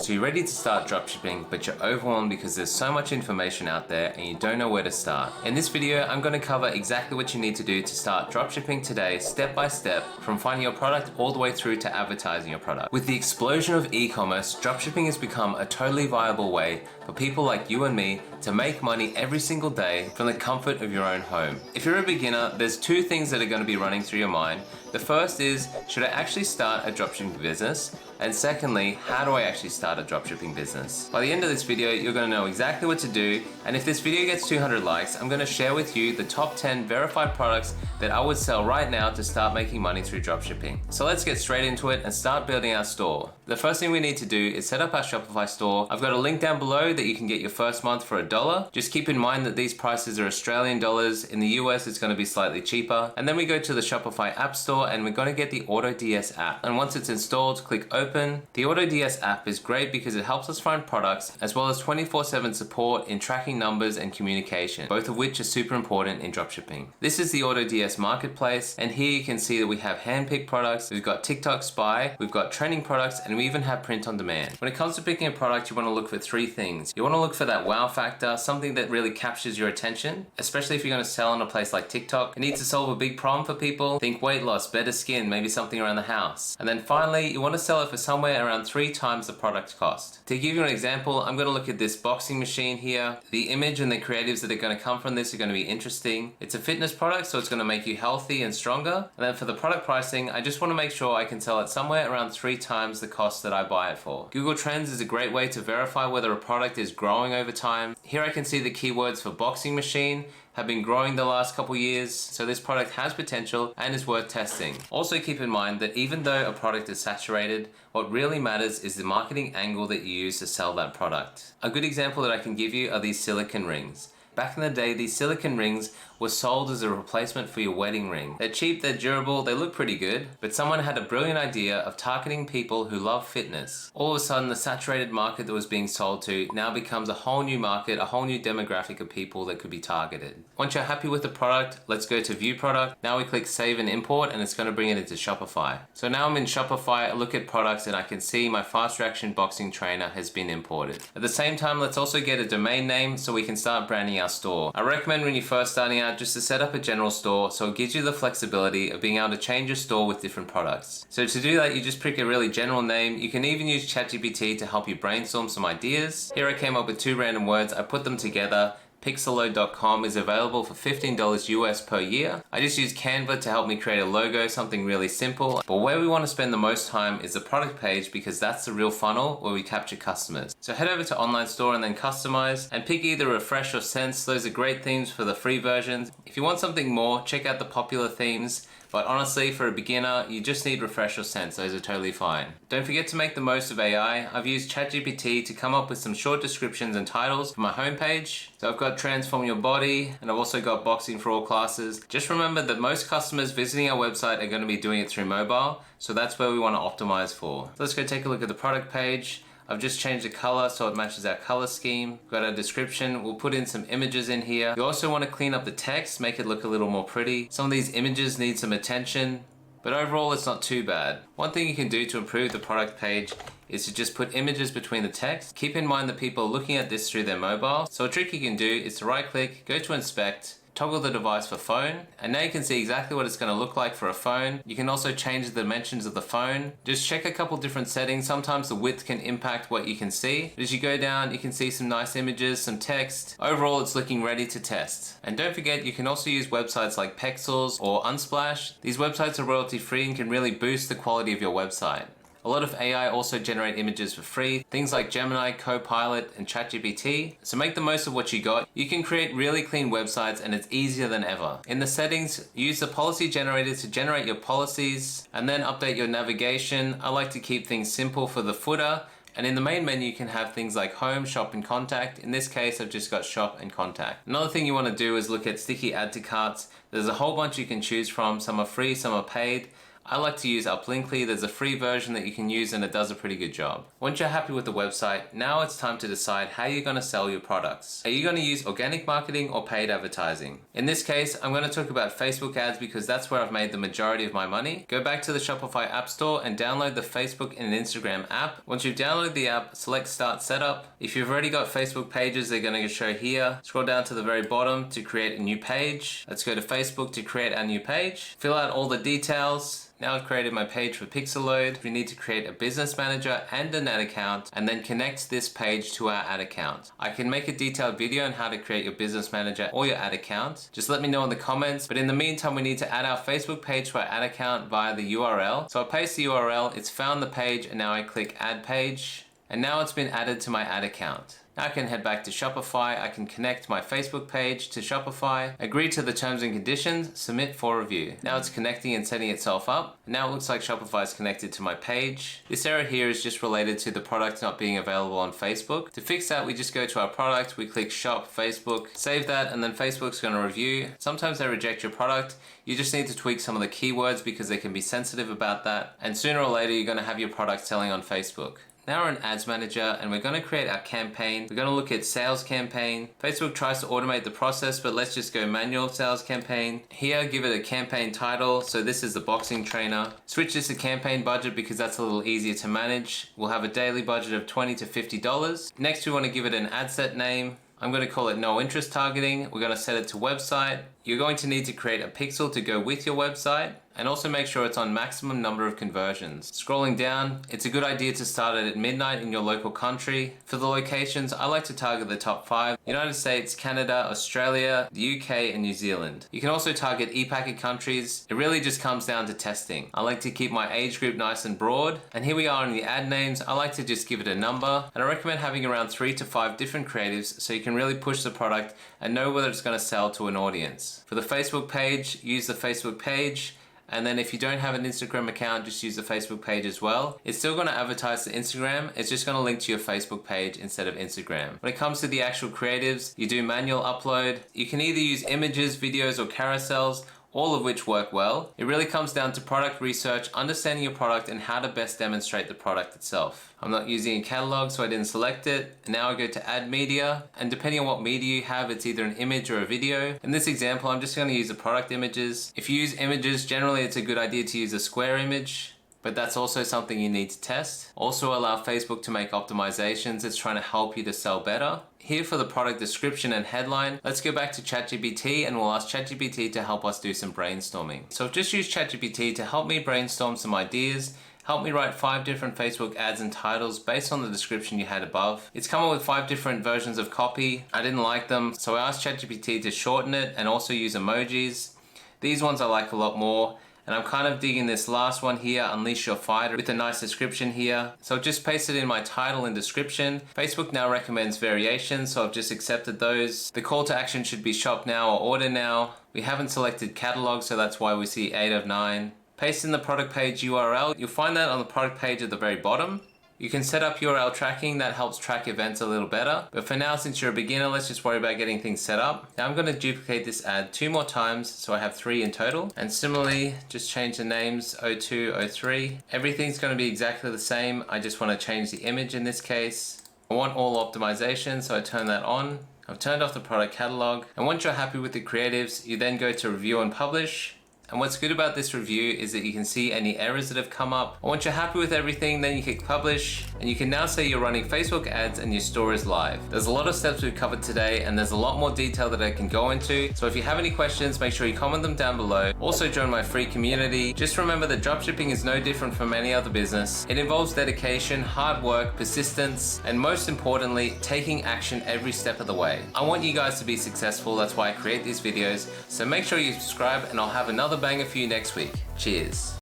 So you're ready to start dropshipping, but you're overwhelmed because there's so much information out there and you don't know where to start. In this video, I'm going to cover exactly what you need to do to start dropshipping today, step by step, from finding your product all the way through to advertising your product. With the explosion of e-commerce, dropshipping has become a totally viable way for people like you and me to make money every single day from the comfort of your own home. If you're a beginner, there's two things that are going to be running through your mind. The first is, should I actually start a dropshipping business? And secondly, how do I actually start a dropshipping business? By the end of this video, you're going to know exactly what to do. And if this video gets 200 likes, I'm going to share with you the top 10 verified products that I would sell right now to start making money through dropshipping. So let's get straight into it and start building our store. The first thing we need to do is set up our Shopify store. I've got a link down below that you can get your first month for $1. Just keep in mind that these prices are Australian dollars. In the US, it's going to be slightly cheaper. And then we go to the Shopify App Store and we're going to get the AutoDS app. And once it's installed, click open. The AutoDS app is great because it helps us find products as well as 24/7 support in tracking numbers and communication, both of which are super important in dropshipping. This is the AutoDS marketplace, and here you can see that we have handpicked products, we've got TikTok Spy, we've got trending products, and we even have print on demand. When it comes to picking a product, you want to look for three things. You want to look for that wow factor, something that really captures your attention, especially if you're going to sell on a place like TikTok. It needs to solve a big problem for people. Think weight loss, better skin, maybe something around the house. And then finally, you want to sell it for somewhere around 3 times the product cost. To give you an example, I'm going to look at this boxing machine here. The image and the creatives that are going to come from this are going to be interesting. It's a fitness product, so it's going to make you healthy and stronger. And then for the product pricing, I just want to make sure I can sell it somewhere around 3 times the cost that I buy it for. Google Trends is a great way to verify whether a product is growing over time. Here I can see the keywords for boxing machine have been growing the last couple years, so this product has potential and is worth testing. Also keep in mind that even though a product is saturated, what really matters is the marketing angle that you use to sell that product. A good example that I can give you are these silicone rings. Back in the day, these silicone rings were sold as a replacement for your wedding ring. They're cheap, they're durable, they look pretty good, but someone had a brilliant idea of targeting people who love fitness. All of a sudden, the saturated market that was being sold to now becomes a whole new market, a whole new demographic of people that could be targeted. Once you're happy with the product, let's go to View Product. Now we click Save and Import, and it's going to bring it into Shopify. So now I'm in Shopify, I look at products, and I can see my fast reaction boxing trainer has been imported. At the same time, let's also get a domain name so we can start branding our store. I recommend when you're first starting out just to set up a general store, so it gives you the flexibility of being able to change your store with different products. So to do that, you just pick a really general name. You can even use ChatGPT to help you brainstorm some ideas. Here I came up with 2 random words, I put them together. Pixelo.com is available for $15 US per year. I just use Canva to help me create a logo, something really simple. But where we want to spend the most time is the product page, because that's the real funnel where we capture customers. So head over to online store and then customize and pick either Refresh or Sense. Those are great themes for the free versions. If you want something more, check out the popular themes. But honestly, for a beginner, you just need Refresh or Sense. Those are totally fine. Don't forget to make the most of AI. I've used ChatGPT to come up with some short descriptions and titles for my homepage. So I've got Transform Your Body, and I've also got Boxing for All Classes. Just remember that most customers visiting our website are going to be doing it through mobile, so that's where we want to optimize for. So let's go take a look at the product page. I've just changed the color so it matches our color scheme. Got a description. We'll put in some images in here. You also want to clean up the text, make it look a little more pretty. Some of these images need some attention, but overall it's not too bad. One thing you can do to improve the product page is to just put images between the text. Keep in mind that people are looking at this through their mobile. So a trick you can do is to right click, go to inspect, toggle the device for phone, and now you can see exactly what it's going to look like for a phone. You can also change the dimensions of the phone. Just check a couple different settings. Sometimes the width can impact what you can see. But as you go down, you can see some nice images, some text. Overall, it's looking ready to test. And don't forget, you can also use websites like Pexels or Unsplash. These websites are royalty free and can really boost the quality of your website. A lot of AI also generate images for free, things like Gemini, Copilot, and ChatGPT. So make the most of what you got. You can create really clean websites and it's easier than ever. In the settings, use the policy generator to generate your policies and then update your navigation. I like to keep things simple for the footer. And in the main menu, you can have things like home, shop, and contact. In this case, I've just got shop and contact. Another thing you want to do is look at sticky add to carts. There's a whole bunch you can choose from. Some are free, some are paid. I like to use Uplinkly. There's a free version that you can use and it does a pretty good job. Once you're happy with the website, now it's time to decide how you're going to sell your products. Are you going to use organic marketing or paid advertising? In this case, I'm going to talk about Facebook ads because that's where I've made the majority of my money. Go back to the Shopify App Store and download the Facebook and Instagram app. Once you've downloaded the app, select Start Setup. If you've already got Facebook pages, they're going to show here. Scroll down to the very bottom to create a new page. Let's go to Facebook to create our new page. Fill out all the details. Now I've created my page for pixel load. We need to create a business manager and an ad account and then connect this page to our ad account. I can make a detailed video on how to create your business manager or your ad account. Just let me know in the comments. But in the meantime, we need to add our Facebook page to our ad account via the URL. So I paste the URL, it's found the page, and now I click add page. And now it's been added to my ad account. Now I can head back to Shopify, I can connect my Facebook page to Shopify, agree to the terms and conditions, submit for review. Now it's connecting and setting itself up. Now it looks like Shopify is connected to my page. This error here is just related to the product not being available on Facebook. To fix that, we just go to our product, we click Shop Facebook, save that, and then Facebook's going to review. Sometimes they reject your product. You just need to tweak some of the keywords because they can be sensitive about that. And sooner or later, you're going to have your product selling on Facebook. Now we're in Ads Manager and we're going to create our campaign. We're going to look at sales campaign. Facebook tries to automate the process, but let's just go manual sales campaign. Here, give it a campaign title. So this is the boxing trainer. Switch this to campaign budget because that's a little easier to manage. We'll have a daily budget of $20 to $50. Next, we want to give it an ad set name. I'm going to call it no interest targeting. We're going to set it to website. You're going to need to create a pixel to go with your website and also make sure it's on maximum number of conversions. Scrolling down, it's a good idea to start it at midnight in your local country. For the locations, I like to target the top 5: United States, Canada, Australia, the UK, and New Zealand. You can also target e-packet countries. It really just comes down to testing. I like to keep my age group nice and broad. And here we are in the ad names. I like to just give it a number. And I recommend having around 3 to 5 different creatives so you can really push the product and know whether it's going to sell to an audience. For the Facebook page, use the Facebook page. And then if you don't have an Instagram account, just use the Facebook page as well. It's still going to advertise to Instagram. It's just going to link to your Facebook page instead of Instagram. When it comes to the actual creatives, you do manual upload. You can either use images, videos, or carousels, all of which work well. It really comes down to product research, understanding your product, and how to best demonstrate the product itself. I'm not using a catalog, so I didn't select it. And now I go to add media, and depending on what media you have, it's either an image or a video. In this example, I'm just going to use the product images. If you use images, generally it's a good idea to use a square image, but that's also something you need to test. Also allow Facebook to make optimizations. It's trying to help you to sell better. Here for the product description and headline, let's go back to ChatGPT and we'll ask ChatGPT to help us do some brainstorming. So I've just used ChatGPT to help me brainstorm some ideas. Help me write 5 different Facebook ads and titles based on the description you had above. It's come up with 5 different versions of copy. I didn't like them, so I asked ChatGPT to shorten it and also use emojis. These ones I like a lot more. And I'm kind of digging this last one here, Unleash Your Fighter, with a nice description here. So I've just pasted in my title and description. Facebook now recommends variations, so I've just accepted those. The call to action should be shop now or order now. We haven't selected catalog, so that's why we see 8 of 9. Paste in the product page URL. You'll find that on the product page at the very bottom. You can set up URL tracking, that helps track events a little better. But for now, since you're a beginner, let's just worry about getting things set up. Now I'm going to duplicate this ad 2 more times, so I have 3 in total. And similarly, just change the names 02, 03. Everything's going to be exactly the same. I just want to change the image in this case. I want all optimization, so I turn that on. I've turned off the product catalog. And once you're happy with the creatives, you then go to review and publish. And what's good about this review is that you can see any errors that have come up. And once you're happy with everything, then you click publish, and you can now say you're running Facebook ads and your store is live. There's a lot of steps we've covered today, and there's a lot more detail that I can go into. So if you have any questions, make sure you comment them down below. Also join my free community. Just remember that dropshipping is no different from any other business. It involves dedication, hard work, persistence, and most importantly, taking action every step of the way. I want you guys to be successful. That's why I create these videos. So make sure you subscribe, and I'll have another banger for you next week. Cheers.